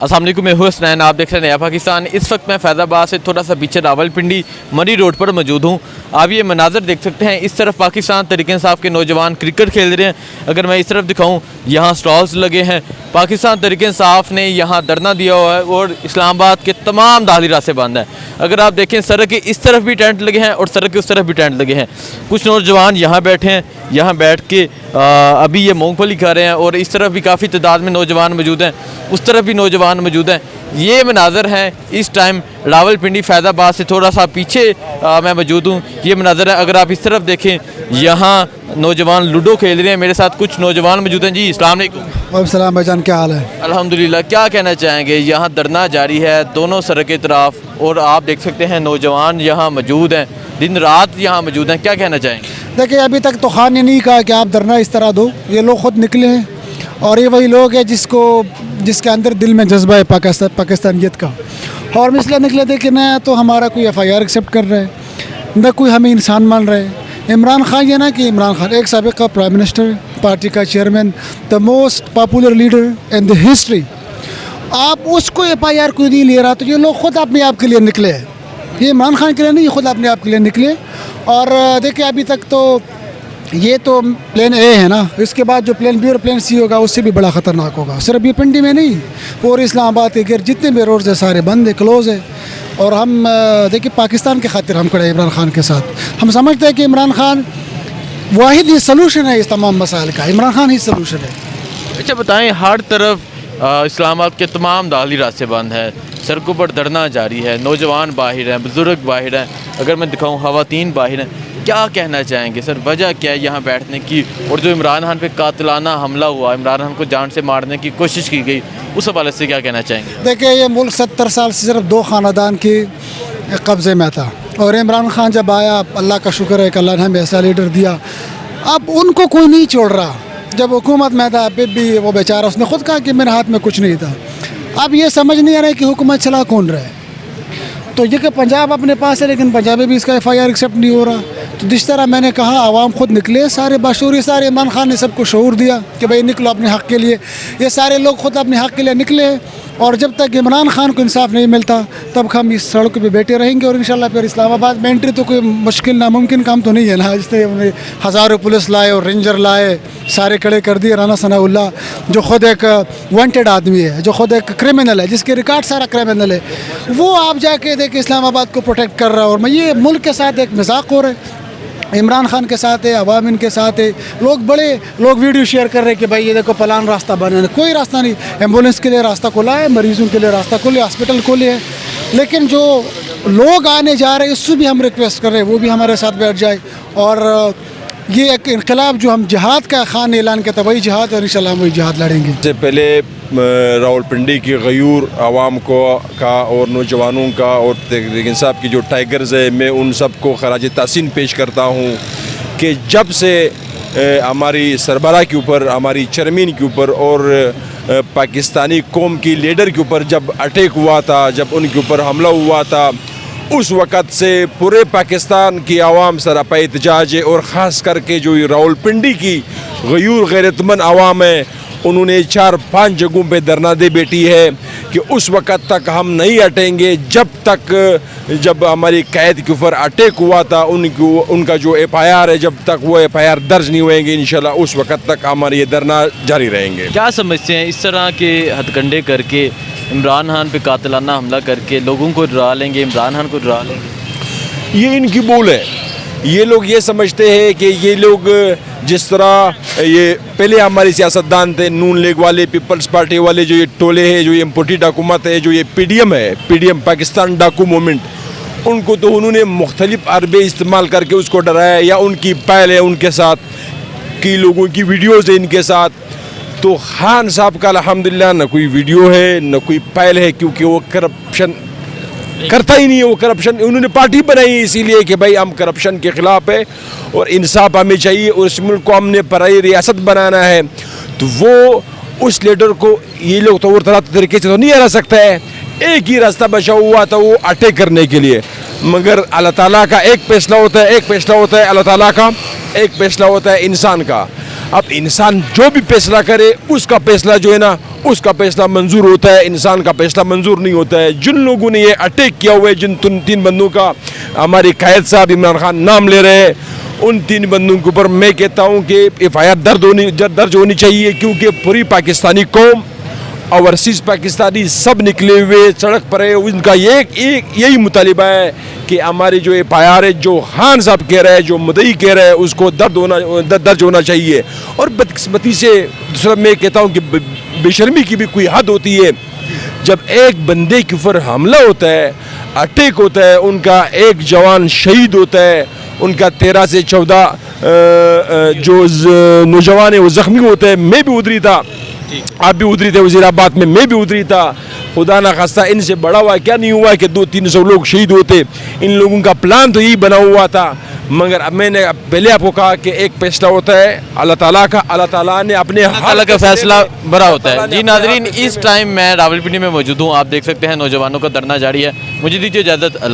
अस्सलाम वालेकुम, मैं हूं हसनैन, आप देख रहे हैं नया पाकिस्तान। इस वक्त मैं फैज़ाबाद से थोड़ा सा पीछे रावलपिंडी मरी रोड पर मौजूद हूं। आप ये मनाजर देख सकते हैं। इस तरफ पाकिस्तान तहरीक इंसाफ के नौजवान क्रिकेट खेल रहे हैं। अगर मैं इस तरफ दिखाऊं, यहाँ स्टॉल्स लगे हैं। पाकिस्तान तहरीक इंसाफ ने यहाँ धरना दिया हुआ है और इस्लामाबाद के तमाम दाखिली रास्ते बंद हैं। अगर आप देखें, सड़क के इस तरफ भी टेंट लगे हैं और सड़क के उस तरफ भी टेंट लगे हैं। कुछ नौजवान यहाँ बैठे हैं, यहाँ बैठ के अभी ये मूंगफली खा रहे हैं और इस तरफ भी काफ़ी तादाद में नौजवान मौजूद हैं, उस तरफ भी नौजवान मौजूद हैं। ये मनाजर हैं इस टाइम रावलपिंडी फैज़ाबाद से थोड़ा सा पीछे मैं मौजूद हूँ। ये मनाजर है। अगर आप इस तरफ देखें, यहाँ नौजवान लूडो खेल रहे हैं। मेरे साथ कुछ नौजवान मौजूद हैं। जी अस्सलाम वालेकुम। वालेकुम सलाम भाईजान, क्या हाल है? अल्हम्दुलिल्लाह। क्या कहना चाहेंगे? यहाँ धरना जारी है दोनों सड़क की तरफ और आप देख सकते हैं नौजवान यहाँ मौजूद हैं, दिन रात यहाँ मौजूद हैं। क्या कहना चाहेंगे? देखिए, अभी तक तो खान ने नहीं कहा कि आप धरना इस तरह दो। ये लोग खुद निकले हैं और ये वही लोग हैं जिसके अंदर दिल में जज्बा है पाकिस्तानियत का। और इसलिए निकले थे कि न तो हमारा कोई FIR एक्सेप्ट कर रहा है, न कोई हमें इंसान मान रहा है। इमरान खान ये ना कि इमरान खान एक साबिक़ा प्राइम मिनिस्टर, पार्टी का chairman, the most popular leader in the history, आप उसको FIR कोई नहीं ले रहा। तो ये लोग खुद अपने आप के लिए निकले हैं। ये इमरान खान के लिए नहीं, ये खुद अपने आप के लिए निकले। और देखिए, अभी तक तो ये तो प्लान A है ना, इसके बाद जो प्लान B और प्लान C होगा उससे भी बड़ा ख़तरनाक होगा। सिर्फ ये पिंडी में नहीं, पूरे इस्लामाबाद के गिर जितने भी रोड्स हैं सारे बंद है, क्लोज़ है। और हम देखिए, पाकिस्तान के खातिर हम खड़े हैं इमरान खान के साथ। हम समझते हैं कि इमरान खान वाहिद ही सलूशन है इस तमाम मसाइल का। इमरान खान ही सलूशन है। अच्छा बताएं, हर तरफ इस्लामाबाद के तमाम दाखिली रास्ते बंद हैं, सड़कों पर धरना जारी है, नौजवान बाहर हैं, बुजुर्ग बाहर हैं। अगर मैं दिखाऊं, ख़वातीन बाहर हैं। क्या कहना चाहेंगे सर, वजह क्या है यहाँ बैठने की? और जो इमरान खान पे कातिलाना हमला हुआ, इमरान खान को जान से मारने की कोशिश की गई, उस हवाले से क्या कहना चाहेंगे? देखिए, ये मुल्क 70 साल से सिर्फ 2 ख़ानदान के कब्ज़े में था और इमरान खान जब आया, अल्लाह का शुक्र है कि अल्लाह ने हमें ऐसा लीडर दिया। अब उनको कोई नहीं छोड़ रहा। जब हुकूमत में था फिर भी वो बेचारा, उसने खुद कहा कि मेरे हाथ में कुछ नहीं था। अब ये समझ नहीं आ रहा है कि हुकूमत चला कौन रहा है। तो ये कि पंजाब अपने पास है, लेकिन पंजाब में भी इसका FIR एक्सेप्ट नहीं हो रहा। तो जिस तरह मैंने कहा, आवाम खुद निकले, सारे बाशूरी, सारे इमरान खान ने सबको शऊर दिया कि भाई निकलो अपने हक़ के लिए। ये सारे लोग खुद अपने हक़ के लिए निकले। और जब तक इमरान खान को इंसाफ नहीं मिलता तब हम इस सड़कों पे बैठे रहेंगे। और इंशाल्लाह फिर इस्लामाबाद में एंट्री तो कोई मुश्किल नामुमकिन काम तो नहीं है ना। इसलिए उन्हें हज़ारों पुलिस लाए और रेंजर लाए, सारे खड़े कर दिए। राना सनाउल्लाह जो ख़ुद एक वांटेड आदमी है, जो ख़ुद एक क्रिमिनल है, जिसके रिकॉर्ड सारा क्रिमिनल है, वो आप जाके देखे इस्लामाबाद को प्रोटेक्ट कर रहा है। और मैं ये मुल्क के साथ एक मजाक हो रहा है, इमरान खान के साथ है, अवाम इनके साथ है। लोग वीडियो शेयर कर रहे हैं कि भाई ये देखो फलान रास्ता बना है। कोई रास्ता नहीं। एम्बुलेंस के लिए रास्ता खुला है, मरीजों के लिए रास्ता खुले, हॉस्पिटल खुले हैं। लेकिन जो लोग आने जा रहे हैं उससे भी हम रिक्वेस्ट कर रहे हैं वो भी हमारे साथ बैठ जाए। और ये एक इनकलाब जो हम जिहाद का खान ऐलान करता है, वही जिहाद, और इंशाल्लाह हम वही जिहाद लड़ेंगे। इससे पहले रावलपिंडी की गयूर आवाम का और नौजवानों का और तहरीक इंसाफ की जो टाइगर्स है, मैं उन सब को खराज तहसीन पेश करता हूँ कि जब से हमारी सरबराह के ऊपर, हमारी चेयरमैन के ऊपर और पाकिस्तानी कौम की लीडर के ऊपर जब अटैक हुआ था, जब उनके ऊपर हमला हुआ था, उस वक़्त से पूरे पाकिस्तान की आवाम सरापा एहतजाज है। और ख़ास करके जो रावलपिंडी की गयूर गैरतमंद आवाम है, उन्होंने 4-5 जगहों पे धरना दे बैठी है कि उस वक़्त तक हम नहीं हटेंगे जब हमारी कैद के ऊपर अटैक हुआ था, उनका जो FIR है, जब तक वो FIR दर्ज नहीं होएंगे, इंशाल्लाह उस वक़्त तक हमारे ये धरना जारी रहेंगे। क्या समझते हैं, इस तरह के हथकंडे करके, इमरान खान पे कातिलाना हमला करके लोगों को डरा लेंगे, इमरान खान को डरा लेंगे? ये इनकी भूल है। ये लोग ये समझते हैं कि ये लोग जिस तरह ये पहले हमारे सियासतदान थे, नून लीग वाले, पीपल्स पार्टी वाले, जो ये टोले हैं, जो ये इम्पोर्टेड हुकूमत है, जो ये PDM है, PDM पाकिस्तान डाकू मूवमेंट, उनको तो उन्होंने मुख्तलिफ अरबे इस्तेमाल करके उसको डराया, या उनकी पहल है उनके साथ, कई लोगों की वीडियोज़ है इनके साथ। तो खान साहब का अल्हम्दुलिल्लाह न कोई वीडियो है, न कोई पहल है, क्योंकि वो करप्शन करता ही नहीं है। वो करप्शन, उन्होंने पार्टी बनाई है इसीलिए कि भाई हम करप्शन के ख़िलाफ़ है और इंसाफ हमें चाहिए और इस मुल्क को हमने पराई रियासत बनाना है। तो वो उस लीडर को ये लोग तो और तरह तरीके से तो नहीं हरा सकता है। एक ही रास्ता बचा हुआ था, वो अटैक करने के लिए। मगर अल्लाह ताला का एक फैसला होता है, एक फैसला होता है अल्लाह ताला का, एक फैसला होता है इंसान का। اب انسان جو بھی فیصلہ کرے اس کا فیصلہ جو ہے نا اس کا فیصلہ منظور ہوتا ہے, انسان کا فیصلہ منظور نہیں ہوتا ہے. جن لوگوں نے یہ اٹیک کیا ہوا ہے, جن 3 بندوں کا ہمارے قائد صاحب عمران خان نام لے رہے ہیں, ان 3 بندوں کے اوپر میں کہتا ہوں کہ FIR درج ہونی چاہیے, کیونکہ پوری پاکستانی قوم اوورسیز پاکستانی سب نکلے ہوئے سڑک پر ہے. ان کا یہی مطالبہ ہے کہ ہمارے جو FIR ہے, جو خان صاحب کہہ رہے ہیں, جو مدعی کہہ رہے ہیں, اس کو درج ہونا چاہیے. اور بدقسمتی سے دوسرا میں کہتا ہوں کہ بے شرمی کی بھی کوئی حد ہوتی ہے. جب ایک بندے کے اوپر حملہ ہوتا ہے, اٹیک ہوتا ہے, ان کا ایک جوان شہید ہوتا ہے, ان کا 13 سے 14 جو نوجوان ہیں وہ زخمی ہوتے ہیں. میں بھی ادھری تھا, آپ بھی ادھری تھے وزیر آباد میں, میں بھی ادھری تھا. خدا نہ خواستہ ان سے بڑا ہوا کیا نہیں ہوا کہ 200-300 لوگ شہید ہوتے. ان لوگوں کا پلان تو یہی بنا ہوا تھا, مگر اب میں نے پہلے آپ کو کہا کہ ایک فیصلہ ہوتا ہے اللہ تعالیٰ کا, اللہ تعالیٰ نے اپنے اللہ کا فیصلہ بڑا ہوتا ہے. جی ناظرین, اس ٹائم میں راولپنڈی میں موجود ہوں, آپ دیکھ سکتے ہیں نوجوانوں کا دھرنا جاری ہے. مجھے دیجیے اجازت.